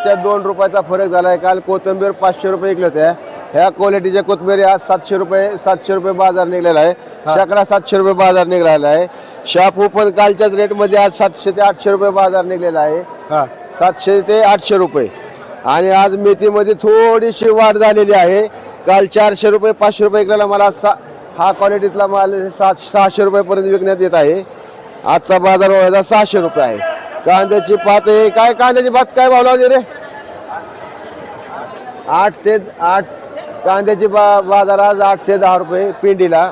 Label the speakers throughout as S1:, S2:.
S1: ₹2 फरक झालाय. काल कोथिंबीर 500 रुपये विकले होते. ह्या क्वालिटीच्या कोथिंबीर आज 700 रुपये बाजार निघलेला आहे. शकला 700 रुपये बाजार निघालेला आहे. शापू पण कालच्याच रेट मध्ये आज 700 ते 800 रुपये बाजार निघलेला आहे. 700 ते 800 रुपये. आणि आज मेथीमध्ये थोडीशी वाढ झालेली आहे. काल 400 रुपये 500 रुपये विकलेला मला हा क्वालिटीतला माल 600 रुपयापर्यंत विकण्यात येत आहे. आजचा बाजार भाव 600 रुपये आहे. कांद्याची पात आहे. काय कांद्याची पात काय भाव लावली रे? 8 ते 8 कांद्याची बाजार आज 8 ते 10 रुपये पिंडीला.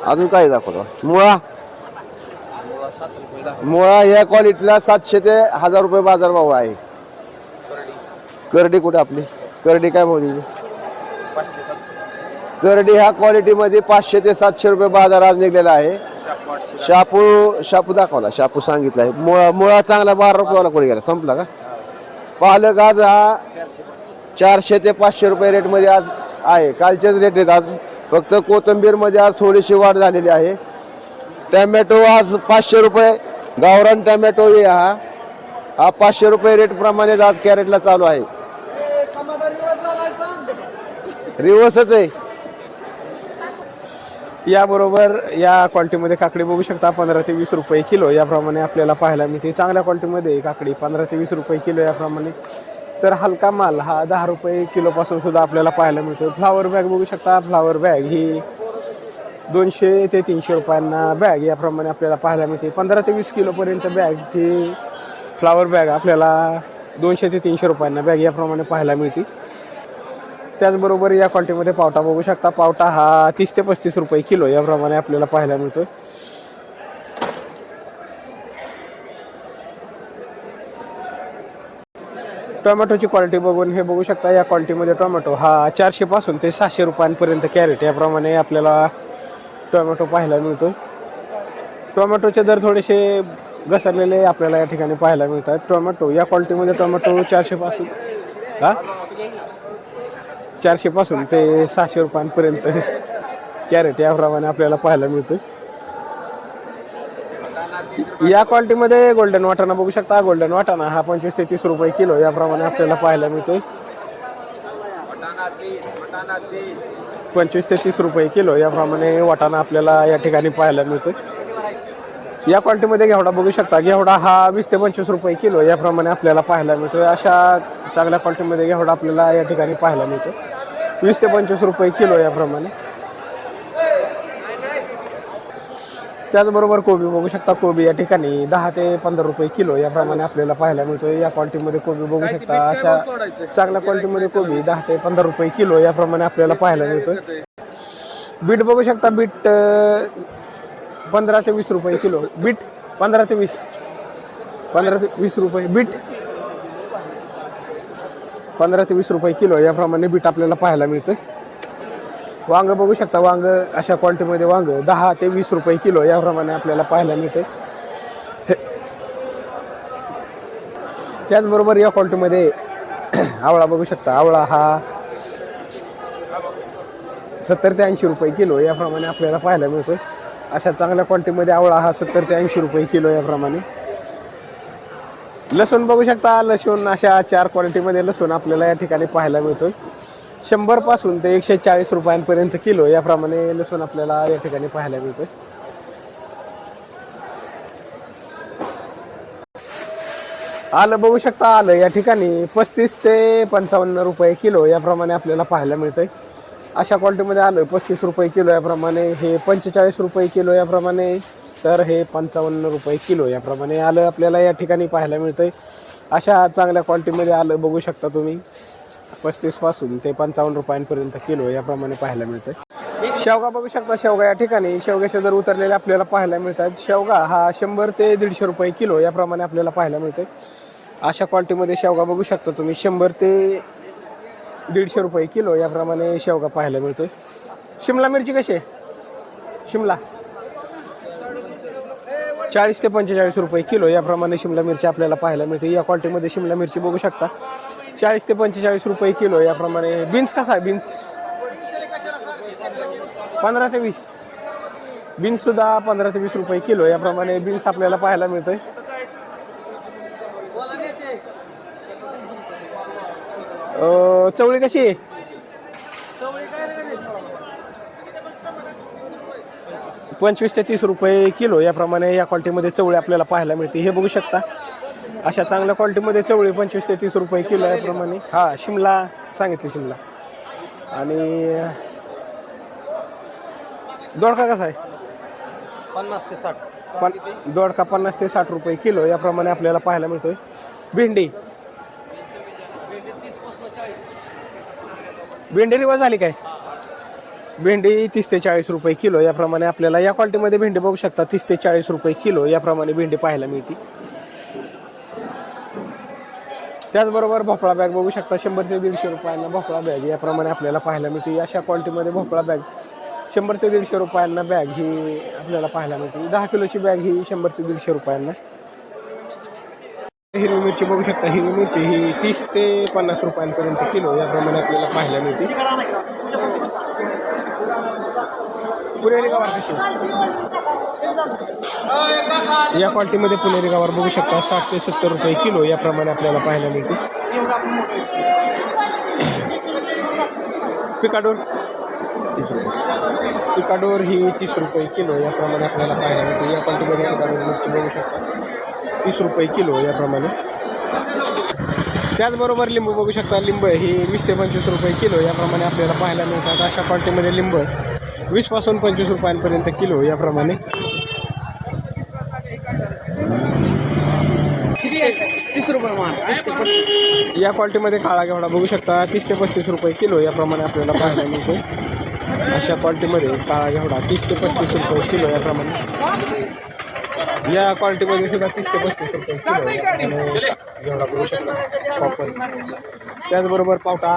S1: अजून काय दाखवतो? मुळा या क्वालिटीला 700 ते 1000 रुपये बाजार भाव आहे. करडी कुठे आपली? करडी काय भाव दिली? करडी ह्या क्वालिटीमध्ये 500 ते 700 रुपये बाजार आज निघलेला आहे. शापू दाखवला. शापू सांगितलाय. मुळा चांगला 12 रुपयाला कोणी गेला संपला का? पालक आज हा 400 ते 500 रुपये रेट मध्ये आज आहे. कालचेच रेट आहेत आज. फक्त कोथिंबीर मध्ये आज थोडीशी वाढ झालेली आहे. टोमॅटो आज 500 रुपये गावरान टोमॅटो हा 500 रुपये रेट प्रमाणे आज कॅरेटला चालू आहे. रिवर्सच आहे.
S2: याबरोबर या क्वालिटीमध्ये काकडी बघू शकता 15 ते 20 रुपये किलो याप्रमाणे आपल्याला पाहायला मिळते. चांगल्या क्वालिटीमध्ये काकडी 15 ते 20 रुपये किलो याप्रमाणे. तर हलका माल हा 10 रुपये किलोपासून सुद्धा आपल्याला पाहायला मिळतो. फ्लावर बॅग बघू शकता. फ्लावर बॅग ही 200 ते 300 रुपयांना बॅग याप्रमाणे आपल्याला पाहायला मिळते. 15 ते 20 किलोपर्यंत बॅग ही फ्लावर बॅग आपल्याला 200 ते 300 रुपयांना बॅग याप्रमाणे पाहायला मिळते. त्याचबरोबर या क्वालिटीमध्ये पावटा बघू शकता. पावटा हा 30 ते 35 रुपये किलो याप्रमाणे आपल्याला पाहायला मिळतो. टोमॅटोची क्वालिटी बघून हे बघू शकता. या क्वालिटीमध्ये टोमॅटो हा 400 पासून ते 700 रुपयांपर्यंत कॅरेट याप्रमाणे आपल्याला टोमॅटो पाहायला मिळतो. टोमॅटोचे दर थोडेसे घसरलेले आपल्याला या ठिकाणी पाहायला मिळतात. टोमॅटो या क्वालिटीमध्ये टोमॅटो 400 पासून ते 600 रुपयांपर्यंत कॅरेट याप्रमाणे आपल्याला पाहायला मिळतो. या क्वालिटीमध्ये गोल्डन वाटाणा बघू शकता. गोल्डन वाटाणा हा 25 ते 30 रुपये किलो याप्रमाणे आपल्याला पाहायला मिळतोय. 25 ते 30 रुपये किलो याप्रमाणे वाटाणा आपल्याला या ठिकाणी पाहायला मिळतोय. या क्वालिटीमध्ये घेवडा बघू शकता. घेवडा हा 20 ते 25 रुपये किलो याप्रमाणे आपल्याला पाहायला मिळतोय. अशा चांगल्या क्वालिटीमध्ये घेवडा आपल्याला या ठिकाणी पाहायला मिळतो. 20 ते 25 रुपये किलो याप्रमाणे. त्याचबरोबर कोबी बघू शकता. कोबी या ठिकाणी 10 ते 15 रुपये किलो याप्रमाणे आपल्याला पाहायला मिळतो. या क्वालिटीमध्ये कोबी बघू शकता. अशा चांगल्या क्वालिटीमध्ये कोबी 10 ते 15 रुपये किलो याप्रमाणे आपल्याला पाहायला मिळतो. बीट बघू शकता. बीट 15 ते 20 रुपये किलो. बीट 15 ते 20 रुपये. बीट 15 ते 20 रुपये किलो याप्रमाणे बीट आपल्याला पाहायला मिळतं. वांग बघू शकता. वांग अशा क्वालिटीमध्ये वांग 10 ते 20 रुपये किलो याप्रमाणे आपल्याला पाहायला मिळते. त्याचबरोबर या क्वालिटीमध्ये आवळा बघू शकता. आवळा हा 70 ते 80 रुपये किलो याप्रमाणे आपल्याला पाहायला मिळतो. अशा चांगल्या क्वालिटीमध्ये आवळा हा 70 ते 80 रुपये किलो याप्रमाणे. लसूण बघू शकता. लसूण अशा 4 क्वालिटीमध्ये लसूण आपल्याला या ठिकाणी पाहायला मिळतो. 100 पासून ते 140 रुपयांपर्यंत किलो याप्रमाणे लसूण आपल्याला या ठिकाणी पाहायला मिळतो. आलं बघू शकता. आलं या ठिकाणी 35 ते 55 रुपये किलो याप्रमाणे आपल्याला पाहायला मिळतंय. अशा क्वालिटीमध्ये आलं 35 रुपये किलो याप्रमाणे. हे 45 रुपये किलो याप्रमाणे. तर हे 55 रुपये किलो याप्रमाणे आलं आपल्याला या ठिकाणी पाहायला मिळतंय. अशा चांगल्या क्वालिटीमध्ये आलं बघू शकता तुम्ही. 35 पासून ते 55 रुपयांपर्यंत किलो याप्रमाणे पाहायला मिळतंय. शेवगा बघू शकता. शेवगा या ठिकाणी शेवग्याचे दर उतरलेले आपल्याला पाहायला मिळतात. शेवगा हा 100 ते 150 रुपये किलो याप्रमाणे आपल्याला पाहायला मिळतंय. अशा क्वालिटीमध्ये शेवगा बघू शकता तुम्ही. 100 ते 150 रुपये किलो याप्रमाणे शेवगा पाहायला मिळतोय. शिमला मिरची कशी आहे? शिमला 40 ते 45 रुपये किलो याप्रमाणे शिमला मिरची आपल्याला पाहायला मिळते. या क्वालिटीमध्ये शिमला मिरची बघू शकता. 40 ते 45 रुपये किलो याप्रमाणे. बीन्स कसा आहे? बीन्स 15 ते 20. बीन्ससुद्धा 15 ते 20 रुपये किलो याप्रमाणे बीन्स आपल्याला पाहायला मिळतंय. चवळी कशी आहे? 25 ते 30 रुपये किलो याप्रमाणे या क्वालिटीमध्ये चवळी आपल्याला पाहायला मिळते. हे बघू शकता अशा चांगल्या क्वालिटीमध्ये चवळी 25 ते 30 रुपये किलो याप्रमाणे. हा शिमला सांगितली शिमला. आणि दोडका कसा आहे?
S3: 50 ते 60.
S2: दोडका 50 ते 60 रुपये किलो याप्रमाणे आपल्याला पाहायला मिळतोय. भेंडी भेंडी रिवाज झाली काय? भेंडी 30 ते 40 रुपये किलो याप्रमाणे आपल्याला या क्वालिटीमध्ये भेंडी बघू शकता. 30 ते 40 रुपये किलो याप्रमाणे भेंडी पाहायला मिळते. त्याचबरोबर भोपळा बॅग बघू शकता 100 ते 150 रुपयांना भोपळा बॅग याप्रमाणे आपल्याला पाहायला मिळते. अशा क्वालिटीमध्ये भोपळा बॅग 100 ते 150 रुपयांना बॅग ही आपल्याला पाहायला मिळते. 10 किलोची बॅग ही 100 ते 150 रुपयांना. हिरवी मिरची बघू शकता. हिरवी मिरची ही 30 ते 50 रुपयांपर्यंत किलो याप्रमाणे आपल्याला पाहायला मिळते. पुणेरी गवार कशी या क्वालिटीमध्ये पुणेरी गवार बघू शकता 60 ते 70 रुपये किलो याप्रमाणे आपल्याला पाहायला मिळते. पिकाडोर पिकाडोर ही 30 रुपये किलो याप्रमाणे आपल्याला पाहायला मिळते. या क्वालिटीमध्ये पिकाडोर मिरची बघू शकता 30 रुपये किलो याप्रमाणे. त्याचबरोबर लिंबू बघू शकता. लिंब ही 20 ते 25 रुपये किलो याप्रमाणे आपल्याला पाहायला मिळतात. अशा क्वालिटीमध्ये लिंब 20 पासून 25 रुपयांपर्यंत किलो याप्रमाणे.
S3: 30 रुपये मान.
S2: या क्वालिटीमध्ये काळा घेवडा बघू शकता 30 ते 35 रुपये किलो याप्रमाणे आपल्याला पाहायला मिळतो. अशा क्वालिटीमध्ये काळा घेवडा 30 ते 35 रुपये किलो याप्रमाणे. या क्वालिटीमध्ये सुद्धा 30 ते 35 रुपये किलो याप्रमाणे घेवडा बघू शकता कॉपर. त्याचबरोबर पावटा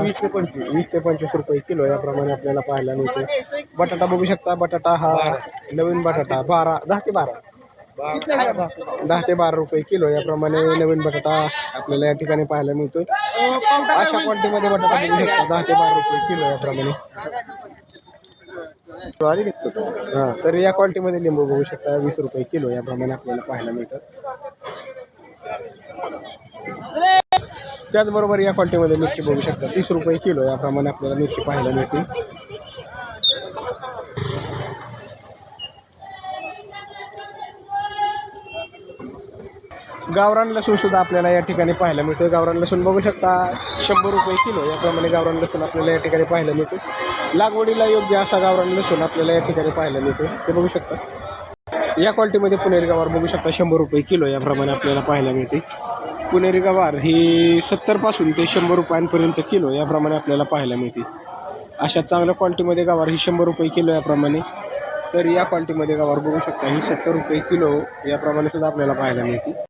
S2: 20 ते 25 रुपये किलो याप्रमाणे आपल्याला पाहायला मिळतो. बटाटा बघू शकता. बटाटा हा नवीन बटाटा 10 ते 12 रुपये किलो याप्रमाणे नवीन बटाटा आपल्याला या ठिकाणी पाहायला मिळतोय. अशा क्वालिटीमध्ये बटाटा बघू शकता 10 ते 12 रुपये किलो याप्रमाणे. हां तर या क्वालिटीमध्ये लिंबू बघू शकता 20 रुपये किलो याप्रमाणे आपल्याला पाहायला मिळतात. त्याचबरोबर या क्वालिटीमध्ये मिरची बघू शकता 30 रुपये किलो याप्रमाणे आपल्याला मिरची पाहायला मिळते. गावरान लसूण सुद्धा आपल्याला या ठिकाणी पाहायला मिळतो. गावरान लसूण बघू शकता 100 रुपये किलो याप्रमाणे गावरान लसूण आपल्याला या ठिकाणी पाहायला मिळतो. लागवडीला योग्य असा गावरान लसूण आपल्याला या ठिकाणी पाहायला मिळतो. ते बघू शकता. या क्वालिटीमध्ये पुणेरी गवार बघू शकता 100 रुपये किलो याप्रमाणे आपल्याला पाहायला मिळते. पुणेरी गवार ही 70 पासून ते 100 रुपयांपर्यंत किलो याप्रमाणे आपल्याला पाहायला मिळते. अशा चांगल्या क्वालिटीमध्ये गवार ही 100 रुपये किलो याप्रमाणे. तर या क्वालिटीमध्ये गवार बघू शकता ही 70 रुपये किलो याप्रमाणे सुद्धा आपल्याला पाहायला मिळते.